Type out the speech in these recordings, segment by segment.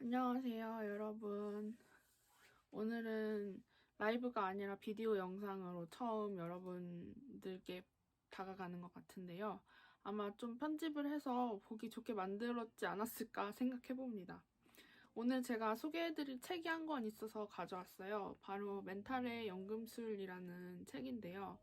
안녕하세요, 여러분. 오늘은 라이브가 아니라 비디오 영상으로 처음 여러분들께 다가가는 것 같은데요. 아마 좀 편집을 해서 보기 좋게 만들었지 않았을까 생각해 봅니다. 오늘 제가 소개해드릴 책이 한 권 있어서 가져왔어요. 바로 멘탈의 연금술이라는 책인데요.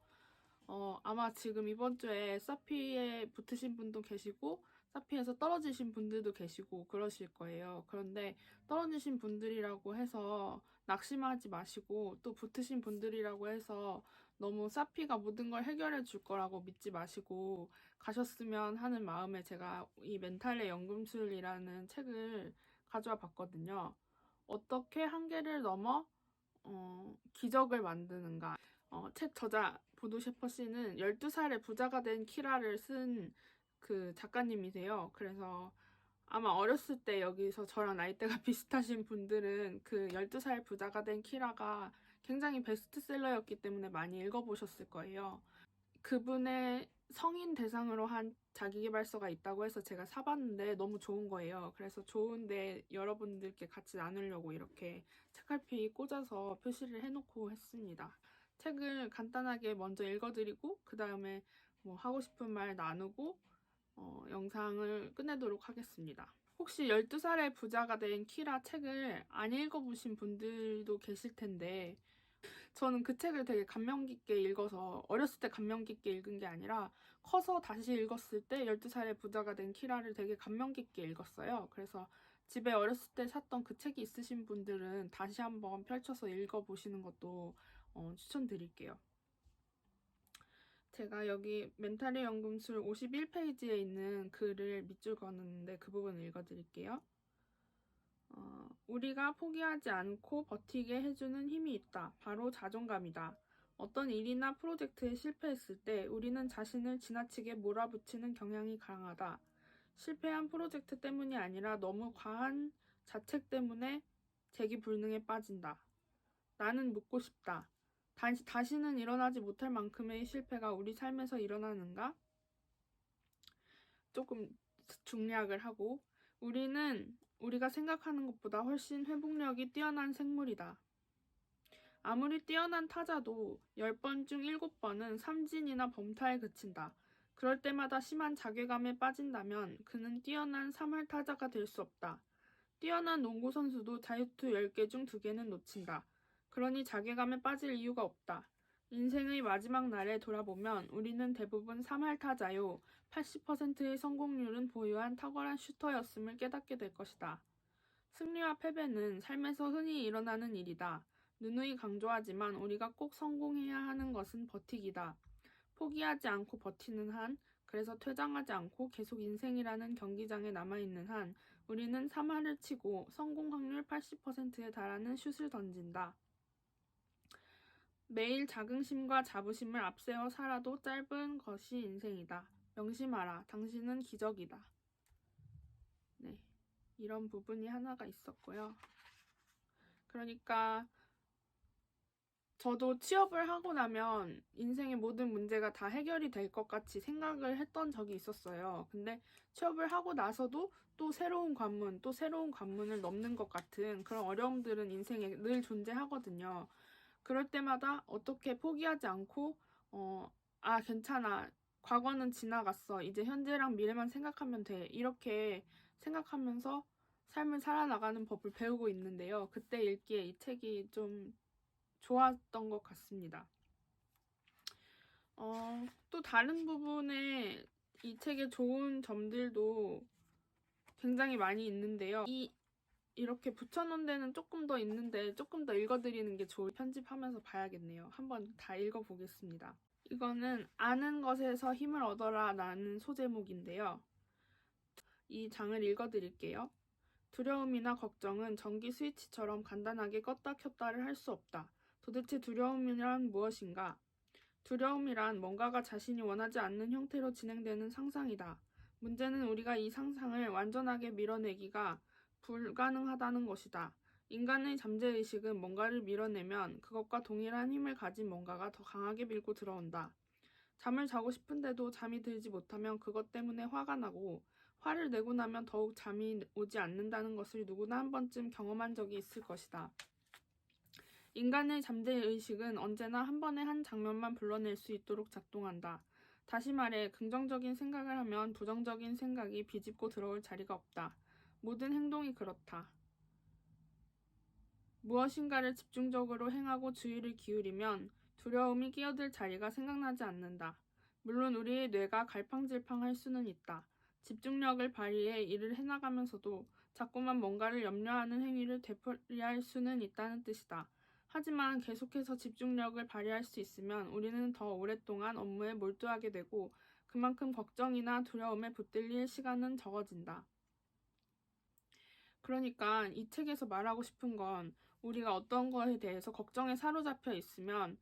아마 지금 이번 주에 사피에 붙으신 분도 계시고, 사피에서 떨어지신 분들도 계시고, 그러실 거예요. 그런데 떨어지신 분들이라고 해서 낙심하지 마시고, 또 붙으신 분들이라고 해서 너무 사피가 모든 걸 해결해 줄 거라고 믿지 마시고 가셨으면 하는 마음에 제가 이 멘탈의 연금술이라는 책을 가져와 봤거든요. 어떻게 한계를 넘어 기적을 만드는가. 책 저자 보도 셰퍼 씨는 12살에 부자가 된 키라를 쓴 그 작가님이세요. 그래서 아마 어렸을 때 여기서 저랑 나이대가 비슷하신 분들은 그 12살 부자가 된 키라가 굉장히 베스트셀러였기 때문에 많이 읽어보셨을 거예요. 그분의 성인 대상으로 한 자기계발서가 있다고 해서 제가 사봤는데 너무 좋은 거예요. 그래서 좋은데 여러분들께 같이 나누려고 이렇게 책갈피 꽂아서 표시를 해놓고 했습니다. 책을 간단하게 먼저 읽어드리고 그 다음에 뭐 하고 싶은 말 나누고 영상을 끝내도록 하겠습니다. 혹시 12살의 부자가 된 키라 책을 안 읽어보신 분들도 계실 텐데 저는 그 책을 되게 감명 깊게 읽어서 어렸을 때 감명 깊게 읽은 게 아니라 커서 다시 읽었을 때 12살의 부자가 된 키라를 되게 감명 깊게 읽었어요. 그래서 집에 어렸을 때 샀던 그 책이 있으신 분들은 다시 한번 펼쳐서 읽어보시는 것도 추천드릴게요. 제가 여기 멘탈의 연금술 51페이지에 있는 글을 밑줄 그었는데 그 부분을 읽어드릴게요. 우리가 포기하지 않고 버티게 해주는 힘이 있다. 바로 자존감이다. 어떤 일이나 프로젝트에 실패했을 때 우리는 자신을 지나치게 몰아붙이는 경향이 강하다. 실패한 프로젝트 때문이 아니라 너무 과한 자책 때문에 재기불능에 빠진다. 나는 묻고 싶다. 다시는 일어나지 못할 만큼의 실패가 우리 삶에서 일어나는가? 조금 중략을 하고 우리가 생각하는 것보다 훨씬 회복력이 뛰어난 생물이다. 아무리 뛰어난 타자도 10번 중 7번은 삼진이나 범타에 그친다. 그럴 때마다 심한 자괴감에 빠진다면 그는 뛰어난 3할 타자가 될 수 없다. 뛰어난 농구 선수도 자유투 10개 중 2개는 놓친다. 그러니 자괴감에 빠질 이유가 없다. 인생의 마지막 날에 돌아보면 우리는 대부분 3할 타자요. 80%의 성공률은 보유한 탁월한 슈터였음을 깨닫게 될 것이다. 승리와 패배는 삶에서 흔히 일어나는 일이다. 누누이 강조하지만 우리가 꼭 성공해야 하는 것은 버티기다. 포기하지 않고 버티는 한, 그래서 퇴장하지 않고 계속 인생이라는 경기장에 남아있는 한, 우리는 3할을 치고 성공 확률 80%에 달하는 슛을 던진다. 매일 자긍심과 자부심을 앞세워 살아도 짧은 것이 인생이다. 명심하라. 당신은 기적이다. 네, 이런 부분이 하나가 있었고요. 그러니까 저도 취업을 하고 나면 인생의 모든 문제가 다 해결이 될 것 같이 생각을 했던 적이 있었어요. 근데 취업을 하고 나서도 또 새로운 관문, 또 새로운 관문을 넘는 것 같은 그런 어려움들은 인생에 늘 존재하거든요. 그럴 때마다 어떻게 포기하지 않고, 괜찮아. 과거는 지나갔어. 이제 현재랑 미래만 생각하면 돼. 이렇게 생각하면서 삶을 살아나가는 법을 배우고 있는데요. 그때 읽기에 이 책이 좀 좋았던 것 같습니다. 또 다른 부분에 이 책의 좋은 점들도 굉장히 많이 있는데요. 이렇게 붙여놓은 데는 조금 더 있는데 조금 더 읽어드리는 게 좋을 편집하면서 봐야겠네요. 한번 다 읽어보겠습니다. 이거는 아는 것에서 힘을 얻어라 라는 소제목인데요. 이 장을 읽어드릴게요. 두려움이나 걱정은 전기 스위치처럼 간단하게 껐다 켰다를 할 수 없다. 도대체 두려움이란 무엇인가? 두려움이란 뭔가가 자신이 원하지 않는 형태로 진행되는 상상이다. 문제는 우리가 이 상상을 완전하게 밀어내기가 불가능하다는 것이다. 인간의 잠재의식은 뭔가를 밀어내면 그것과 동일한 힘을 가진 뭔가가 더 강하게 밀고 들어온다. 잠을 자고 싶은데도 잠이 들지 못하면 그것 때문에 화가 나고 화를 내고 나면 더욱 잠이 오지 않는다는 것을 누구나 한 번쯤 경험한 적이 있을 것이다. 인간의 잠재의식은 언제나 한 번에 한 장면만 불러낼 수 있도록 작동한다. 다시 말해 긍정적인 생각을 하면 부정적인 생각이 비집고 들어올 자리가 없다. 모든 행동이 그렇다. 무엇인가를 집중적으로 행하고 주의를 기울이면 두려움이 끼어들 자리가 생각나지 않는다. 물론 우리의 뇌가 갈팡질팡할 수는 있다. 집중력을 발휘해 일을 해나가면서도 자꾸만 뭔가를 염려하는 행위를 되풀이할 수는 있다는 뜻이다. 하지만 계속해서 집중력을 발휘할 수 있으면 우리는 더 오랫동안 업무에 몰두하게 되고 그만큼 걱정이나 두려움에 붙들릴 시간은 적어진다. 그러니까 이 책에서 말하고 싶은 건 우리가 어떤 거에 대해서 걱정에 사로잡혀 있으면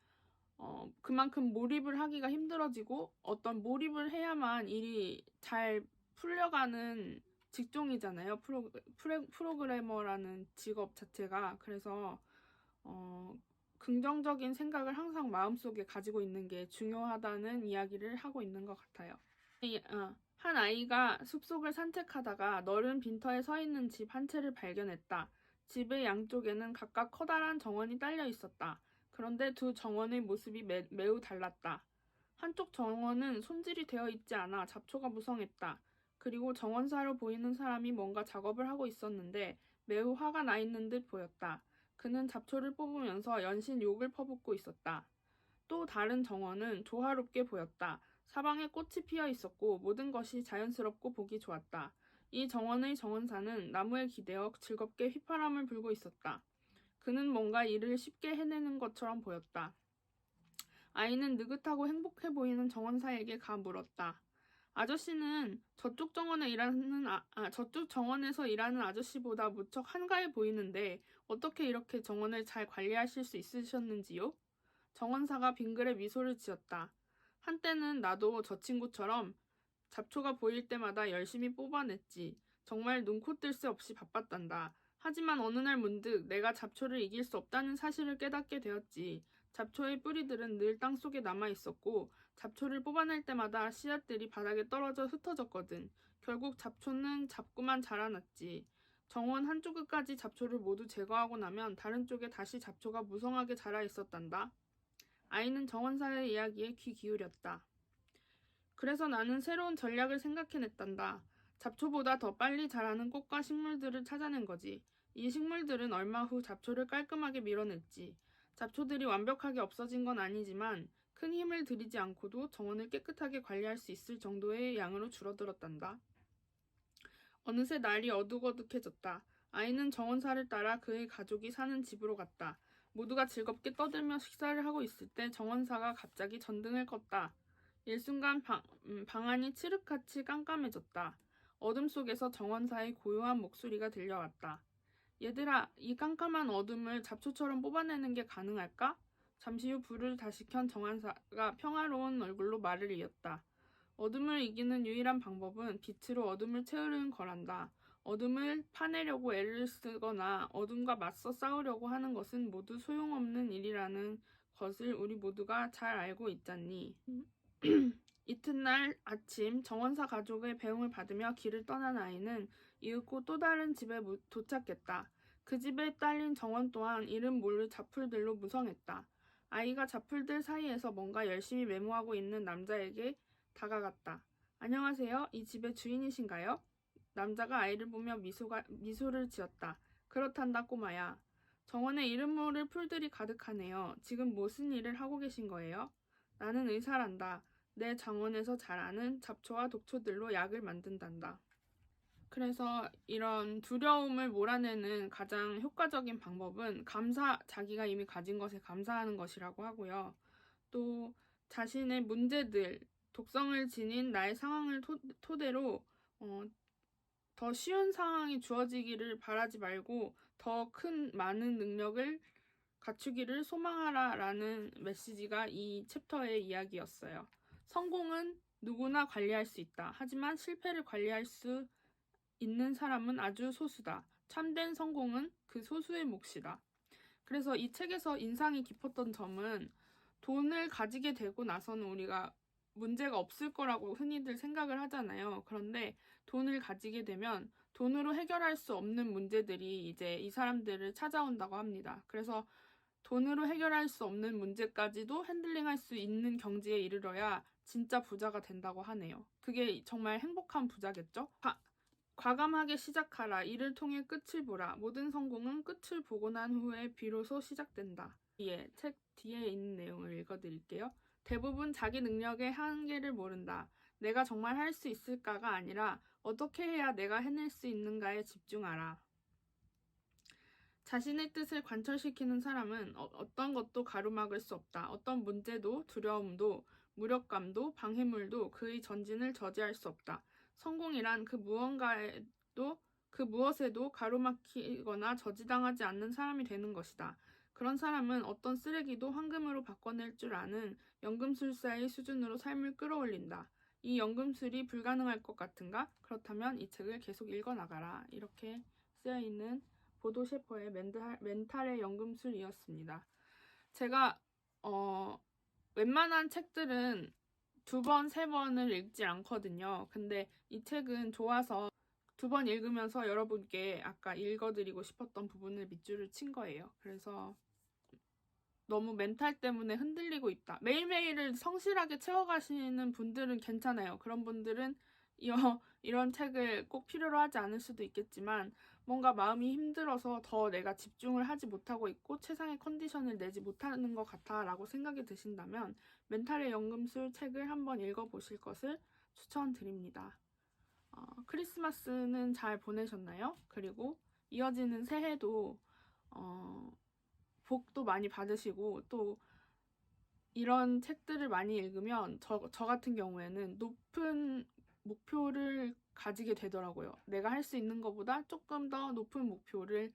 그만큼 몰입을 하기가 힘들어지고 어떤 몰입을 해야만 일이 잘 풀려가는 직종이잖아요. 프로그래머라는 직업 자체가. 그래서 긍정적인 생각을 항상 마음속에 가지고 있는 게 중요하다는 이야기를 하고 있는 것 같아요. 한 아이가 숲속을 산책하다가 넓은 빈터에 서 있는 집 한 채를 발견했다. 집의 양쪽에는 각각 커다란 정원이 딸려 있었다. 그런데 두 정원의 모습이 매우 달랐다. 한쪽 정원은 손질이 되어 있지 않아 잡초가 무성했다. 그리고 정원사로 보이는 사람이 뭔가 작업을 하고 있었는데 매우 화가 나 있는 듯 보였다. 그는 잡초를 뽑으면서 연신 욕을 퍼붓고 있었다. 또 다른 정원은 조화롭게 보였다. 사방에 꽃이 피어 있었고 모든 것이 자연스럽고 보기 좋았다. 이 정원의 정원사는 나무에 기대어 즐겁게 휘파람을 불고 있었다. 그는 뭔가 일을 쉽게 해내는 것처럼 보였다. 아이는 느긋하고 행복해 보이는 정원사에게 가 물었다. 아저씨는 저쪽 정원에서 일하는 아저씨보다 무척 한가해 보이는데 어떻게 이렇게 정원을 잘 관리하실 수 있으셨는지요? 정원사가 빙그레 미소를 지었다. 한때는 나도 저 친구처럼 잡초가 보일 때마다 열심히 뽑아냈지. 정말 눈코 뜰 새 없이 바빴단다. 하지만 어느 날 문득 내가 잡초를 이길 수 없다는 사실을 깨닫게 되었지. 잡초의 뿌리들은 늘 땅속에 남아 있었고 잡초를 뽑아낼 때마다 씨앗들이 바닥에 떨어져 흩어졌거든. 결국 잡초는 잡고만 자라났지. 정원 한쪽 끝까지 잡초를 모두 제거하고 나면 다른 쪽에 다시 잡초가 무성하게 자라 있었단다. 아이는 정원사의 이야기에 귀 기울였다. 그래서 나는 새로운 전략을 생각해냈단다. 잡초보다 더 빨리 자라는 꽃과 식물들을 찾아낸 거지. 이 식물들은 얼마 후 잡초를 깔끔하게 밀어냈지. 잡초들이 완벽하게 없어진 건 아니지만 큰 힘을 들이지 않고도 정원을 깨끗하게 관리할 수 있을 정도의 양으로 줄어들었단다. 어느새 날이 어둑어둑해졌다. 아이는 정원사를 따라 그의 가족이 사는 집으로 갔다. 모두가 즐겁게 떠들며 식사를 하고 있을 때 정원사가 갑자기 전등을 껐다. 일순간 방안이 칠흑같이 깜깜해졌다. 어둠 속에서 정원사의 고요한 목소리가 들려왔다. 얘들아, 이 깜깜한 어둠을 잡초처럼 뽑아내는 게 가능할까? 잠시 후 불을 다시 켠 정원사가 평화로운 얼굴로 말을 이었다. 어둠을 이기는 유일한 방법은 빛으로 어둠을 채우는 거란다. 어둠을 파내려고 애를 쓰거나 어둠과 맞서 싸우려고 하는 것은 모두 소용없는 일이라는 것을 우리 모두가 잘 알고 있잖니. 이튿날 아침 정원사 가족의 배웅을 받으며 길을 떠난 아이는 이윽고 또 다른 집에 도착했다. 그 집에 딸린 정원 또한 이름 모를 잡풀들로 무성했다. 아이가 잡풀들 사이에서 뭔가 열심히 메모하고 있는 남자에게 다가갔다. 안녕하세요. 이 집의 주인이신가요? 남자가 아이를 보며 미소를 지었다. 그렇단다 꼬마야. 정원에 이름 모를 풀들이 가득하네요. 지금 무슨 일을 하고 계신 거예요? 나는 의사란다. 내 정원에서 자라는 잡초와 독초들로 약을 만든단다. 그래서 이런 두려움을 몰아내는 가장 효과적인 방법은 자기가 이미 가진 것에 감사하는 것이라고 하고요. 또 자신의 문제들, 독성을 지닌 나의 상황을 토대로 더 쉬운 상황이 주어지기를 바라지 말고 더 많은 능력을 갖추기를 소망하라라는 메시지가 이 챕터의 이야기였어요. 성공은 누구나 관리할 수 있다. 하지만 실패를 관리할 수 있는 사람은 아주 소수다. 참된 성공은 그 소수의 몫이다. 그래서 이 책에서 인상이 깊었던 점은 돈을 가지게 되고 나서는 우리가 문제가 없을 거라고 흔히들 생각을 하잖아요. 그런데 돈을 가지게 되면 돈으로 해결할 수 없는 문제들이 이제 이 사람들을 찾아온다고 합니다. 그래서 돈으로 해결할 수 없는 문제까지도 핸들링할 수 있는 경지에 이르러야 진짜 부자가 된다고 하네요. 그게 정말 행복한 부자겠죠? 과감하게 시작하라. 이를 통해 끝을 보라. 모든 성공은 끝을 보고 난 후에 비로소 시작된다. 책 뒤에 있는 내용을 읽어드릴게요. 대부분 자기 능력의 한계를 모른다. 내가 정말 할 수 있을까가 아니라 어떻게 해야 내가 해낼 수 있는가에 집중하라. 자신의 뜻을 관철시키는 사람은 어떤 것도 가로막을 수 없다. 어떤 문제도 두려움도 무력감도 방해물도 그의 전진을 저지할 수 없다. 성공이란 그 무엇에도 가로막히거나 저지당하지 않는 사람이 되는 것이다. 그런 사람은 어떤 쓰레기도 황금으로 바꿔낼 줄 아는 연금술사의 수준으로 삶을 끌어올린다. 이 연금술이 불가능할 것 같은가? 그렇다면 이 책을 계속 읽어나가라. 이렇게 쓰여있는 보도 셰퍼의 멘탈의 연금술이었습니다. 제가 웬만한 책들은 2번, 3번을 읽지 않거든요. 근데 이 책은 좋아서 2번 읽으면서 여러분께 아까 읽어드리고 싶었던 부분을 밑줄을 친 거예요. 그래서 너무 멘탈 때문에 흔들리고 있다. 매일매일을 성실하게 채워가시는 분들은 괜찮아요. 그런 분들은 이런 책을 꼭 필요로 하지 않을 수도 있겠지만 뭔가 마음이 힘들어서 더 내가 집중을 하지 못하고 있고 최상의 컨디션을 내지 못하는 것 같아 라고 생각이 드신다면 멘탈의 연금술 책을 한번 읽어보실 것을 추천드립니다. 크리스마스는 잘 보내셨나요? 그리고 이어지는 새해도 복도 많이 받으시고 또 이런 책들을 많이 읽으면 저 같은 경우에는 높은 목표를 가지게 되더라고요. 내가 할 수 있는 것보다 조금 더 높은 목표를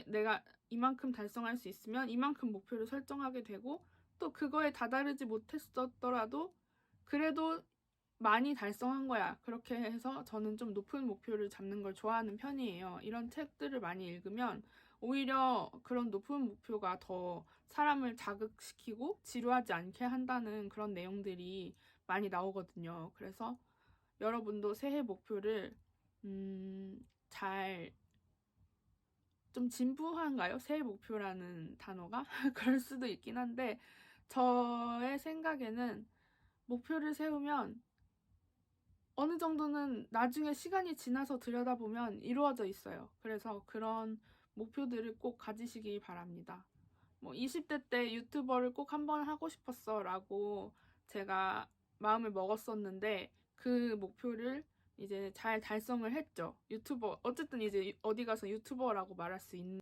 내가 이만큼 달성할 수 있으면 이만큼 목표를 설정하게 되고 또 그거에 다다르지 못했었더라도 그래도 많이 달성한 거야. 그렇게 해서 저는 좀 높은 목표를 잡는 걸 좋아하는 편이에요. 이런 책들을 많이 읽으면 오히려 그런 높은 목표가 더 사람을 자극시키고 지루하지 않게 한다는 그런 내용들이 많이 나오거든요. 그래서 여러분도 새해 목표를 좀 진부한가요? 새해 목표라는 단어가? 그럴 수도 있긴 한데 저의 생각에는 목표를 세우면 어느 정도는 나중에 시간이 지나서 들여다보면 이루어져 있어요. 그래서 그런 목표들을 꼭 가지시기 바랍니다. 20대 때 유튜버를 꼭 한번 하고 싶었어 라고 제가 마음을 먹었었는데 그 목표를 이제 잘 달성을 했죠. 어쨌든 이제 어디 가서 유튜버라고 말할 수 있는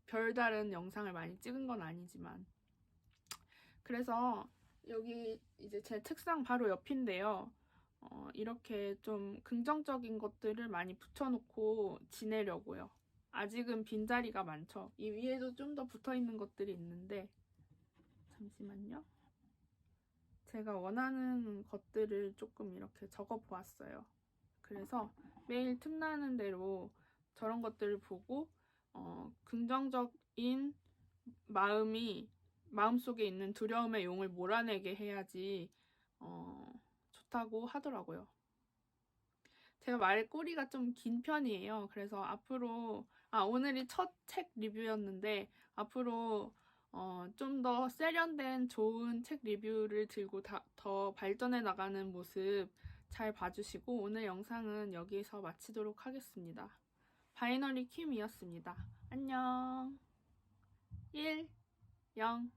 별다른 영상을 많이 찍은 건 아니지만 그래서 여기 이제 제 책상 바로 옆인데요. 이렇게 좀 긍정적인 것들을 많이 붙여놓고 지내려고요. 아직은 빈자리가 많죠. 이 위에도 좀 더 붙어있는 것들이 있는데 잠시만요. 제가 원하는 것들을 조금 이렇게 적어 보았어요. 그래서 매일 틈나는 대로 저런 것들을 보고 긍정적인 마음속에 있는 두려움의 용을 몰아내게 해야지 좋다고 하더라고요. 제가 말의 꼬리가 좀 긴 편이에요. 그래서 앞으로 오늘이 첫 책 리뷰였는데 앞으로 좀 더 세련된 좋은 책 리뷰를 들고 더 발전해 나가는 모습 잘 봐주시고 오늘 영상은 여기서 마치도록 하겠습니다. 바이너리 킴이었습니다. 안녕. 1, 0